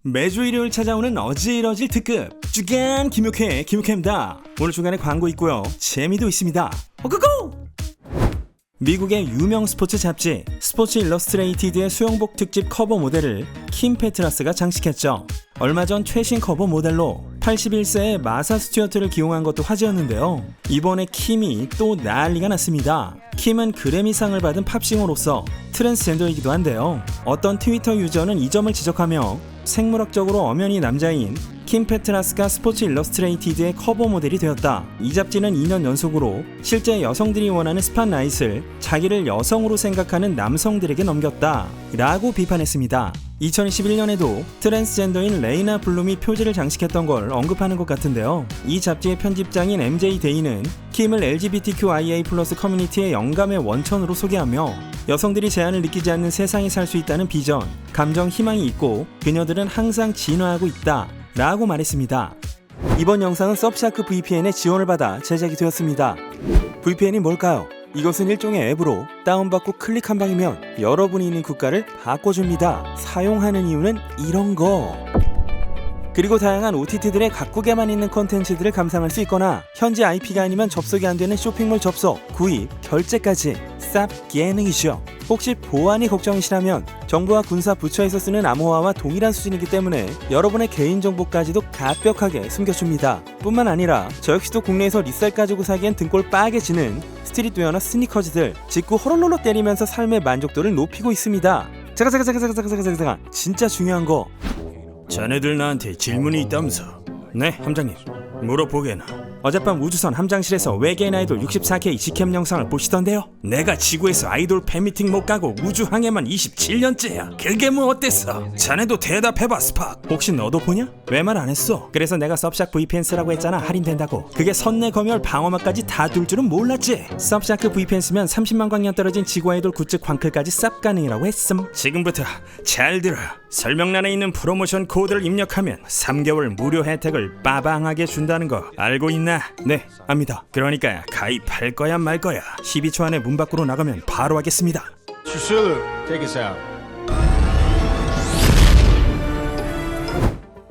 매주 일요일 찾아오는 어질어질 특급 주간 김용회 김용회입니다. 오늘 중간에 광고 있고요. 재미도 있습니다. 고고! 미국의 유명 스포츠 잡지 스포츠 일러스트레이티드의 수영복 특집 커버 모델을 킴 페트라스가 장식했죠. 얼마 전 최신 커버 모델로 81세의 마사 스튜어트를 기용한 것도 화제였는데요. 이번에 킴이 또 난리가 났습니다. 킴은 그래미상을 받은 팝싱어로서 트랜스젠더이기도 한데요. 어떤 트위터 유저는 이 점을 지적하며 생물학적으로 엄연히 남자인 킴 페트라스가 스포츠 일러스트레이티드의 커버 모델이 되었다. 이 잡지는 2년 연속으로 실제 여성들이 원하는 스팟라이트를 자기를 여성으로 생각하는 남성들에게 넘겼다 라고 비판했습니다. 2021년에도 트랜스젠더인 레이나 블룸이 표지를 장식했던 걸 언급하는 것 같은데요. 이 잡지의 편집장인 MJ 데이는 킴을 LGBTQIA+ 커뮤니티의 영감의 원천으로 소개하며 여성들이 제한을 느끼지 않는 세상에 살 수 있다는 비전, 감정, 희망이 있고 그녀들은 항상 진화하고 있다 라고 말했습니다. 이번 영상은 서브샤크 VPN의 지원을 받아 제작이 되었습니다. VPN이 뭘까요? 이것은 일종의 앱으로 다운받고 클릭 한 방이면 여러분이 있는 국가를 바꿔줍니다. 사용하는 이유는 이런 거. 그리고 다양한 OTT들의 각국에만 있는 컨텐츠들을 감상할 수 있거나 현지 IP가 아니면 접속이 안 되는 쇼핑몰 접속, 구입, 결제까지 쌉 예능이죠. 혹시 보안이 걱정이시라면 정부와 군사 부처에서 쓰는 암호화와 동일한 수준이기 때문에 여러분의 개인정보까지도 가벽하게 숨겨줍니다. 뿐만 아니라 저 역시도 국내에서 리셀 가지고 사기엔 등골 빠개지는 스트릿웨어나 스니커즈들 직구 호롤롤로 때리면서 삶의 만족도를 높이고 있습니다. 잠깐 진짜 중요한 거, 자네들 나한테 질문이 있다면서. 네, 함장님. 물어보게나. 어젯밤 우주선 함장실에서 외계인 아이돌 64K 직캠 영상을 보시던데요. 내가 지구에서 아이돌 팬미팅 못 가고 우주항에만 27년째야. 그게 뭐 어땠어? 자네도 대답해봐, 스팍. 혹시 너도 보냐? 왜 말 안 했어? 그래서 내가 섭샤크 VPN 쓰라고 했잖아. 할인된다고. 그게 선내 검열 방어막까지 다 둘 줄은 몰랐지. 섭샤크 VPN 쓰면 30만 광년 떨어진 지구 아이돌 굿즈 광클까지 쌉 가능이라고 했음. 지금부터 잘 들어. 설명란에 있는 프로모션 코드를 입력하면 3개월 무료 혜택을 빠방하게 준다는 거 알고 있나? 네, 압니다. 그러니까 가입할 거야 말 거야. 12초 안에 문 밖으로 나가면 바로 하겠습니다. Shusulu, take us out.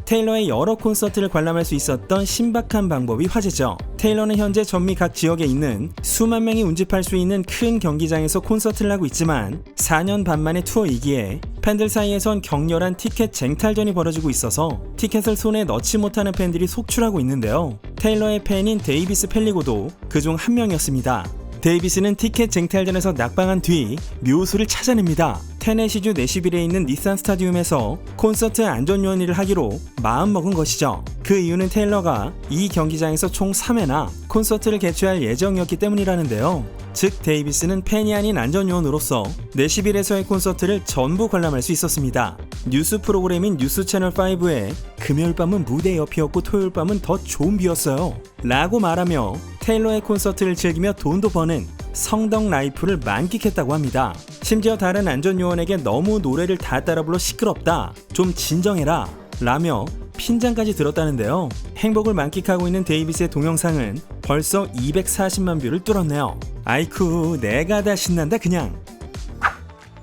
테일러의 여러 콘서트를 관람할 수 있었던 신박한 방법이 화제죠. 테일러는 현재 전미 각 지역에 있는 수만 명이 운집할 수 있는 큰 경기장에서 콘서트를 하고 있지만 4년 반 만의 투어이기에 팬들 사이에선 격렬한 티켓 쟁탈전이 벌어지고 있어서 티켓을 손에 넣지 못하는 팬들이 속출하고 있는데요. 테일러의 팬인 데이비스 펠리고도 그중 한 명이었습니다. 데이비스는 티켓 쟁탈전에서 낙방한 뒤 묘수를 찾아냅니다. 테네시주 내시빌에 있는 닛산 스타디움에서 콘서트 안전요원일을 하기로 마음먹은 것이죠. 그 이유는 테일러가 이 경기장에서 총 3회나 콘서트를 개최할 예정이었기 때문이라는데요. 즉 데이비스는 팬이 아닌 안전요원으로서 내시빌에서의 콘서트를 전부 관람할 수 있었습니다. 뉴스 프로그램인 뉴스 채널 5에 금요일 밤은 무대 옆이었고 토요일 밤은 더 좋은 뷰였어요 라고 말하며 테일러의 콘서트를 즐기며 돈도 버는 성덕 라이프를 만끽했다고 합니다. 심지어 다른 안전요원에게 너무 노래를 다 따라 불러 시끄럽다, 좀 진정해라 라며 핀잔까지 들었다는데요. 행복을 만끽하고 있는 데이비스의 동영상은 벌써 240만 뷰를 뚫었네요. 아이쿠, 내가 다 신난다 그냥.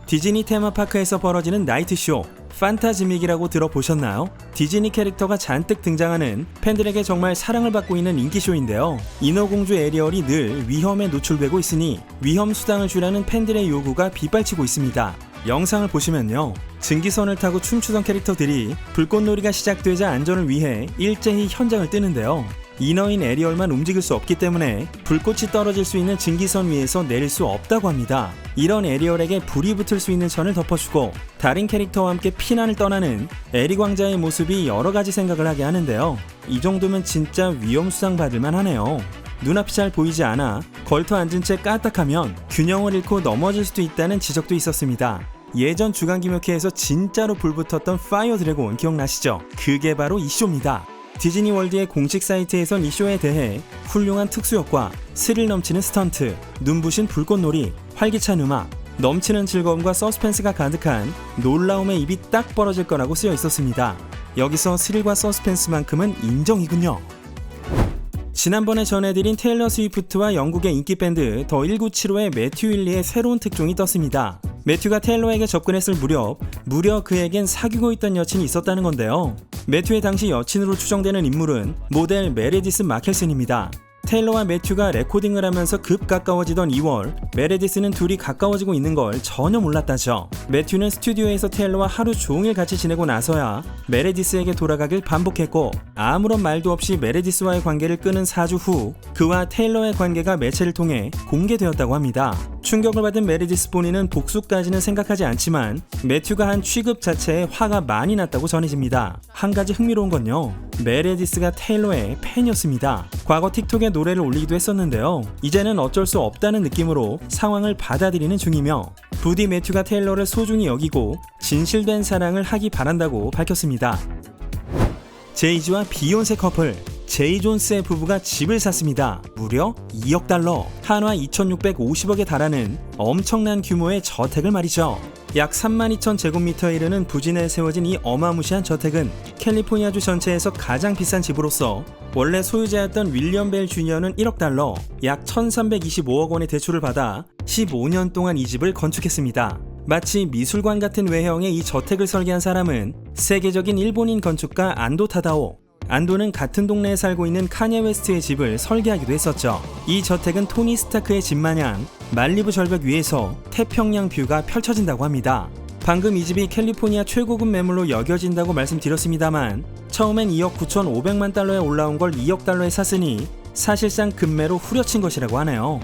디즈니 테마파크에서 벌어지는 나이트쇼 판타지믹이라고 들어보셨나요? 디즈니 캐릭터가 잔뜩 등장하는 팬들에게 정말 사랑을 받고 있는 인기쇼인데요. 인어공주 에리얼이 늘 위험에 노출되고 있으니 위험 수당을 주라는 팬들의 요구가 빗발치고 있습니다. 영상을 보시면요, 증기선을 타고 춤추던 캐릭터들이 불꽃놀이가 시작되자 안전을 위해 일제히 현장을 뜨는데요. 인어인 에리얼만 움직일 수 없기 때문에 불꽃이 떨어질 수 있는 증기선 위에서 내릴 수 없다고 합니다. 이런 에리얼에게 불이 붙을 수 있는 천을 덮어주고 다른 캐릭터와 함께 피난을 떠나는 에리 왕자의 모습이 여러가지 생각을 하게 하는데요. 이 정도면 진짜 위험수당 받을만 하네요. 눈앞이 잘 보이지 않아 걸터 앉은 채 까딱하면 균형을 잃고 넘어질 수도 있다는 지적도 있었습니다. 예전 주간기묘회에서 진짜로 불붙었던 파이어 드래곤 기억나시죠? 그게 바로 이 쇼입니다. 디즈니 월드의 공식 사이트에선 이 쇼에 대해 훌륭한 특수효과, 스릴 넘치는 스턴트, 눈부신 불꽃놀이, 활기찬 음악, 넘치는 즐거움과 서스펜스가 가득한 놀라움의 입이 딱 벌어질 거라고 쓰여 있었습니다. 여기서 스릴과 서스펜스만큼은 인정이군요. 지난번에 전해드린 테일러 스위프트와 영국의 인기 밴드 더 1975의 매튜 윌리의 새로운 특종이 떴습니다. 매튜가 테일러에게 접근했을 무려 그에겐 사귀고 있던 여친이 있었다는 건데요. 매튜의 당시 여친으로 추정되는 인물은 모델 메레디스 마켈슨입니다. 테일러와 매튜가 레코딩을 하면서 급 가까워지던 2월, 메레디스는 둘이 가까워지고 있는 걸 전혀 몰랐다죠. 매튜는 스튜디오에서 테일러와 하루 종일 같이 지내고 나서야 메레디스에게 돌아가길 반복했고, 아무런 말도 없이 메레디스와의 관계를 끊은 4주 후 그와 테일러의 관계가 매체를 통해 공개되었다고 합니다. 충격을 받은 메레디스 본인은 복수까지는 생각하지 않지만 매튜가 한 취급 자체에 화가 많이 났다고 전해집니다. 한 가지 흥미로운 건요, 메레디스가 테일러의 팬이었습니다. 과거 틱톡에 노래를 올리기도 했었는데요. 이제는 어쩔 수 없다는 느낌으로 상황을 받아들이는 중이며, 부디 매튜가 테일러를 소중히 여기고 진실된 사랑을 하기 바란다고 밝혔습니다. 제이지와 비욘세 커플, 제이 존스의 부부가 집을 샀습니다. 무려 2억 달러, 한화 2,650억에 달하는 엄청난 규모의 저택을 말이죠. 약 32,000제곱미터에 이르는 부진에 세워진 이 어마무시한 저택은 캘리포니아주 전체에서 가장 비싼 집으로서 원래 소유자였던 윌리엄 벨 주니어는 1억 달러, 약 1,325억 원의 대출을 받아 15년 동안 이 집을 건축했습니다. 마치 미술관 같은 외형의 이 저택을 설계한 사람은 세계적인 일본인 건축가 안도 타다오. 안도는 같은 동네에 살고 있는 카니에 웨스트의 집을 설계하기도 했었죠. 이 저택은 토니 스타크의 집 마냥 말리부 절벽 위에서 태평양 뷰가 펼쳐진다고 합니다. 방금 이 집이 캘리포니아 최고급 매물로 여겨진다고 말씀드렸습니다만, 처음엔 2억 9,500만 달러에 올라온 걸 2억 달러에 샀으니 사실상 급매로 후려친 것이라고 하네요.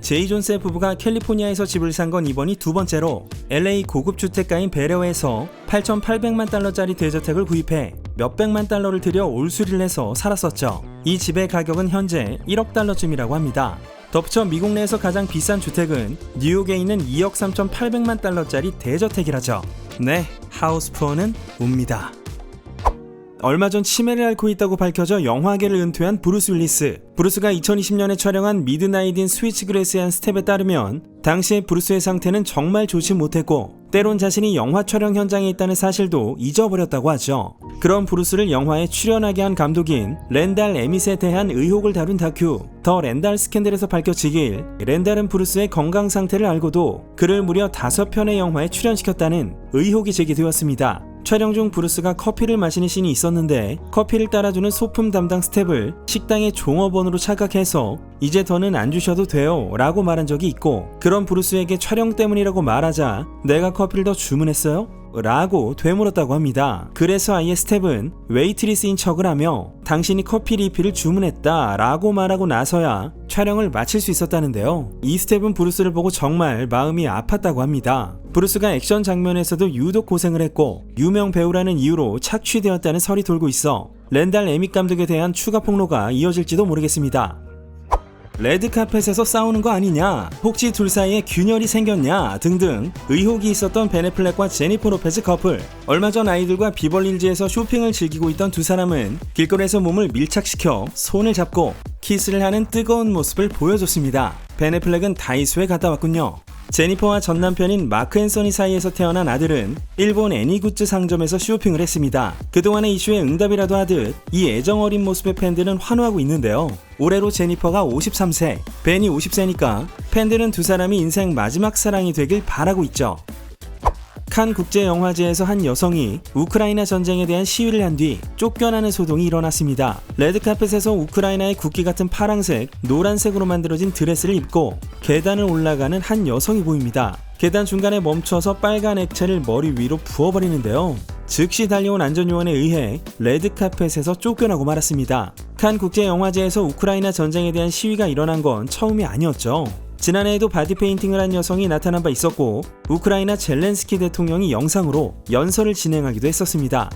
제이 존스의 부부가 캘리포니아에서 집을 산 건 이번이 두 번째로, LA 고급 주택가인 베레어에서 8,800만 달러짜리 대저택을 구입해 몇백만 달러를 들여 올수리를 해서 살았었죠. 이 집의 가격은 현재 1억 달러쯤이라고 합니다. 덧붙여 미국 내에서 가장 비싼 주택은 뉴욕에 있는 2억 3,800만 달러짜리 대저택이라죠. 네, 하우스푸어는 옵니다. 얼마 전 치매를 앓고 있다고 밝혀져 영화계를 은퇴한 브루스 윌리스. 브루스가 2020년에 촬영한 미드나잇 인 스위치그레스의 한 스텝에 따르면 당시의 브루스의 상태는 정말 좋지 못했고, 때론 자신이 영화 촬영 현장에 있다는 사실도 잊어버렸다고 하죠. 그런 브루스를 영화에 출연하게 한 감독인 랜달 에밋에 대한 의혹을 다룬 다큐 더 랜달 스캔들에서 밝혀지길, 랜달은 브루스의 건강 상태를 알고도 그를 무려 5편의 영화에 출연시켰다는 의혹이 제기되었습니다. 촬영 중 브루스가 커피를 마시는 씬이 있었는데 커피를 따라주는 소품 담당 스텝을 식당의 종업원으로 착각해서 이제 더는 안 주셔도 돼요 라고 말한 적이 있고, 그런 브루스에게 촬영 때문이라고 말하자 내가 커피를 더 주문했어요? 라고 되물었다고 합니다. 그래서 아예 스텝은 웨이트리스인 척을 하며 당신이 커피 리필을 주문했다 라고 말하고 나서야 촬영을 마칠 수 있었다는데요. 이 스텝은 브루스를 보고 정말 마음이 아팠다고 합니다. 브루스가 액션 장면에서도 유독 고생을 했고 유명 배우라는 이유로 착취되었다는 설이 돌고 있어 랜달 에밋 감독에 대한 추가 폭로가 이어질지도 모르겠습니다. 레드카펫에서 싸우는 거 아니냐, 혹시 둘 사이에 균열이 생겼냐 등등 의혹이 있었던 벤 애플렉과 제니퍼 로페즈 커플. 얼마 전 아이들과 비벌릴즈에서 쇼핑을 즐기고 있던 두 사람은 길거리에서 몸을 밀착시켜 손을 잡고 키스를 하는 뜨거운 모습을 보여줬습니다. 벤 애플렉은 다이소에 갔다 왔군요. 제니퍼와 전 남편인 마크 앤서니 사이에서 태어난 아들은 일본 애니굿즈 상점에서 쇼핑을 했습니다. 그동안의 이슈에 응답이라도 하듯 이 애정어린 모습의 팬들은 환호하고 있는데요. 올해로 제니퍼가 53세, 벤이 50세니까 팬들은 두 사람이 인생 마지막 사랑이 되길 바라고 있죠. 칸 국제영화제에서 한 여성이 우크라이나 전쟁에 대한 시위를 한 뒤 쫓겨나는 소동이 일어났습니다. 레드카펫에서 우크라이나의 국기 같은 파랑색, 노란색으로 만들어진 드레스를 입고 계단을 올라가는 한 여성이 보입니다. 계단 중간에 멈춰서 빨간 액체를 머리 위로 부어버리는데요. 즉시 달려온 안전요원에 의해 레드카펫에서 쫓겨나고 말았습니다. 칸 국제영화제에서 우크라이나 전쟁에 대한 시위가 일어난 건 처음이 아니었죠. 지난해에도 바디 페인팅을 한 여성이 나타난 바 있었고 우크라이나 젤렌스키 대통령이 영상으로 연설을 진행하기도 했었습니다.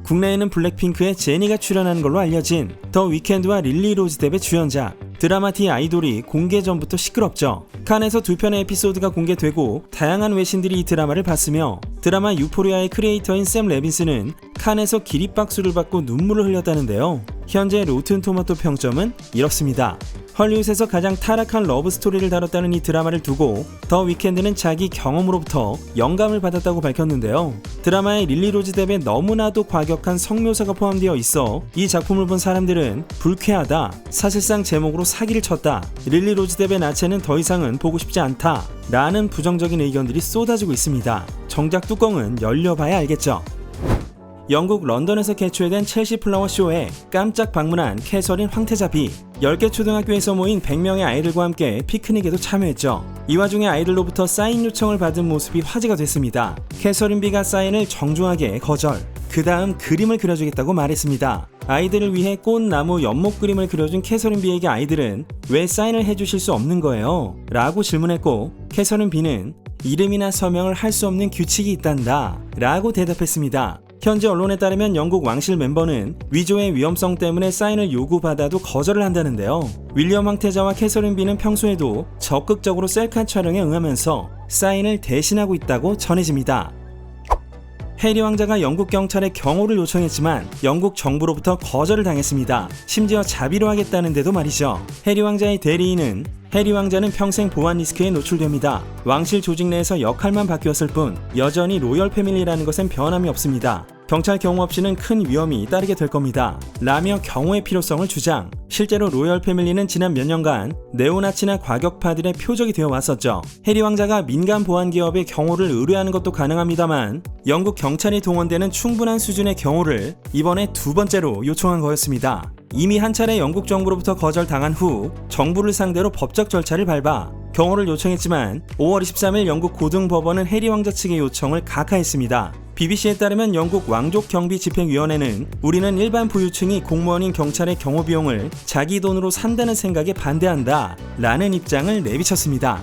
국내에는 블랙핑크의 제니가 출연하는 걸로 알려진 더 위켄드와 릴리 로즈 뎁의 주연작 드라마 티 아이돌이 공개 전부터 시끄럽죠. 칸에서 2편의 에피소드가 공개되고 다양한 외신들이 이 드라마를 봤으며 드라마 유포리아의 크리에이터인 샘 레빈스는 칸에서 기립박수를 받고 눈물을 흘렸다는데요. 현재 로튼 토마토 평점은 이렇습니다. 헐리우드에서 가장 타락한 러브 스토리를 다뤘다는 이 드라마를 두고 더 위켄드는 자기 경험으로부터 영감을 받았다고 밝혔는데요. 드라마에 릴리 로즈 뎁의 너무나도 과격한 성묘사가 포함되어 있어 이 작품을 본 사람들은 불쾌하다, 사실상 제목으로 사기를 쳤다, 릴리 로즈 뎁의 나체는 더 이상은 보고 싶지 않다 라는 부정적인 의견들이 쏟아지고 있습니다. 정작 뚜껑은 열려봐야 알겠죠. 영국 런던에서 개최된 첼시 플라워 쇼에 깜짝 방문한 캐서린 황태자비. 10개 초등학교에서 모인 100명의 아이들과 함께 피크닉에도 참여했죠. 이 와중에 아이들로부터 사인 요청을 받은 모습이 화제가 됐습니다. 캐서린 비가 사인을 정중하게 거절. 그 다음 그림을 그려주겠다고 말했습니다. 아이들을 위해 꽃, 나무, 연못 그림을 그려준 캐서린 비에게 아이들은 왜 사인을 해주실 수 없는 거예요? 라고 질문했고, 캐서린 비는 이름이나 서명을 할 수 없는 규칙이 있단다 라고 대답했습니다. 현지 언론에 따르면 영국 왕실 멤버는 위조의 위험성 때문에 사인을 요구받아도 거절을 한다는데요. 윌리엄 황태자와 캐서린 비는 평소에도 적극적으로 셀카 촬영에 응하면서 사인을 대신하고 있다고 전해집니다. 해리 왕자가 영국 경찰에 경호를 요청했지만 영국 정부로부터 거절을 당했습니다. 심지어 자비로 하겠다는데도 말이죠. 해리 왕자의 대리인은 해리 왕자는 평생 보안 리스크에 노출됩니다. 왕실 조직 내에서 역할만 바뀌었을 뿐 여전히 로열 패밀리라는 것엔 변함이 없습니다. 경찰 경호 없이는 큰 위험이 따르게 될 겁니다. 라며 경호의 필요성을 주장. 실제로 로열 패밀리는 지난 몇 년간 네오나치나 과격파들의 표적이 되어 왔었죠. 해리 왕자가 민간 보안 기업의 경호를 의뢰하는 것도 가능합니다만 영국 경찰이 동원되는 충분한 수준의 경호를 이번에 두 번째로 요청한 거였습니다. 이미 한 차례 영국 정부로부터 거절당한 후 정부를 상대로 법적 절차를 밟아 경호를 요청했지만 5월 23일 영국 고등법원은 해리 왕자 측의 요청을 각하했습니다. BBC에 따르면 영국 왕족경비집행위원회는 우리는 일반 부유층이 공무원인 경찰의 경호 비용을 자기 돈으로 산다는 생각에 반대한다 라는 입장을 내비쳤습니다.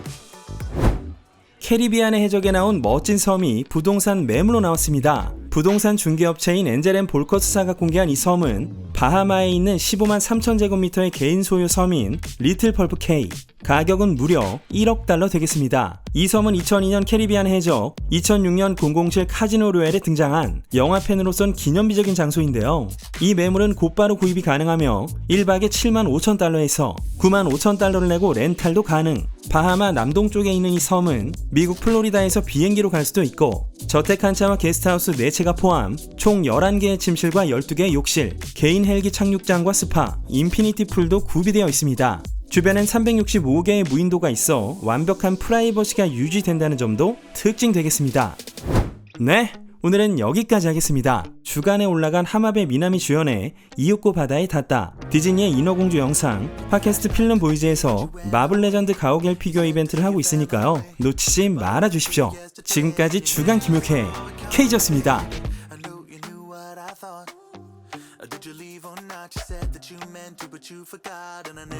캐리비안의 해적에 나온 멋진 섬이 부동산 매물로 나왔습니다. 부동산 중개업체인 엔젤앤볼커스사가 공개한 이 섬은 바하마에 있는 15만 3천 제곱미터의 개인 소유 섬인 리틀 펄프 케이. 가격은 무려 1억 달러 되겠습니다. 이 섬은 2002년 캐리비안 해적, 2006년 007 카지노 로얄에 등장한 영화팬으로선 기념비적인 장소인데요. 이 매물은 곧바로 구입이 가능하며 1박에 7만 5천 달러에서 9만 5천 달러를 내고 렌탈도 가능. 바하마 남동쪽에 있는 이 섬은 미국 플로리다에서 비행기로 갈 수도 있고 저택 한 채와 게스트하우스 4채가 포함 총 11개의 침실과 12개의 욕실, 개인 헬기 착륙장과 스파, 인피니티 풀도 구비되어 있습니다. 주변엔 365개의 무인도가 있어 완벽한 프라이버시가 유지된다는 점도 특징 되겠습니다. 네, 오늘은 여기까지 하겠습니다. 주간에 올라간 하마베 미나미 주연의 이윽고 바다에 닿다, 디즈니의 인어공주 영상, 팟캐스트 필름 보이즈에서 마블 레전드 가오갤 피규어 이벤트를 하고 있으니까요. 놓치지 말아주십시오. 지금까지 주간 김용케 K였습니다. Did you leave or not? You said that you meant to, but you forgot, and I never